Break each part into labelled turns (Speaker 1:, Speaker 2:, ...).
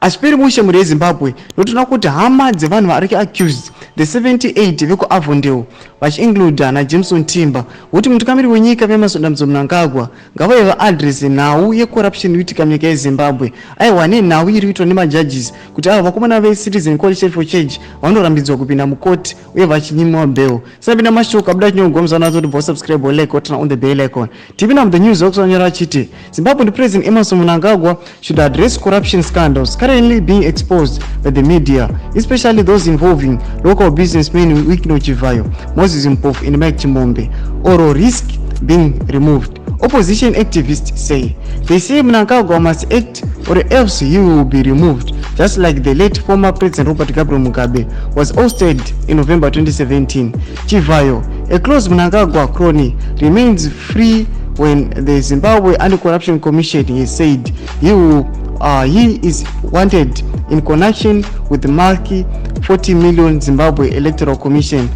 Speaker 1: Asiperi mushe muri Zimbabwe notona kuti hama dzevanhu vari accused the 78 veku Avondale vachiinclude na Jameson Timber kuti mutungamiri wenyika vemasodamdzo Mnangagwa ngavaiva address nhau yecorruption inoitika munyika yeZimbabwe aiwa nenhau iri kuitwa nemajudges kuti ava vakomana veCitizen Coalition for Change vanorambidzwa kupinda mukoti uye vachinyimwa bail. Sabina mashoko abuda chinyogomzana kuti bo subscribe like turn on the bell icon. Tipina mu the news okusanyora chiti Zimbabwe President Emmerson Mnangagwa should address corruption scandals currently being exposed by the media, especially those involving local businessmen Wikino Chivayo, Moses Mpofu and Mike Chimombe, or risk being removed. Opposition activists say Mnangagwa must act or else he will be removed, just like the late former President Robert Gabriel Mugabe was ousted in November 2017. Chivayo, a close Mnangagwa crony, remains free when the Zimbabwe Anti-Corruption Commission has said he is wanted in connection with the Malki 40 million Zimbabwe Electoral Commission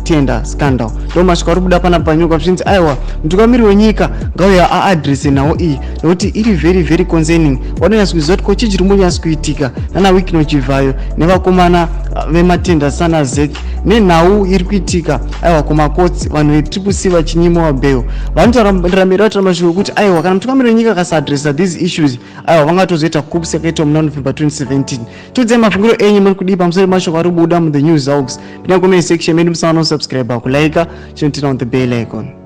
Speaker 1: tender scandal. Thomas Karubuda pana panyuka zvichinzi aiwa mutungamiri wenyika ngauya aadress nawo iyi nokuti iri very concerning. Wanonyasa kuziva kuti kochi chiri munyasa kuitika nana Wikino Chivayo nevakomana vematenda sana Zek nenhau iri kuitika aiwa kumakotsi vanhu veTriple-C vachinyimwa bail. Vanotaramira vatamashoko kuti aiwa kana mutungamiri wenyika akasadressa these issues aiwa vangatozoita kupsi yakaitwa muna November 2017. Tudzai mafungiro enyu muri kudii pamusoro pemashoko ari kubuda mu the news hogs. Pinda comment section medu musana subscribe kulike chinotina on the bell icon.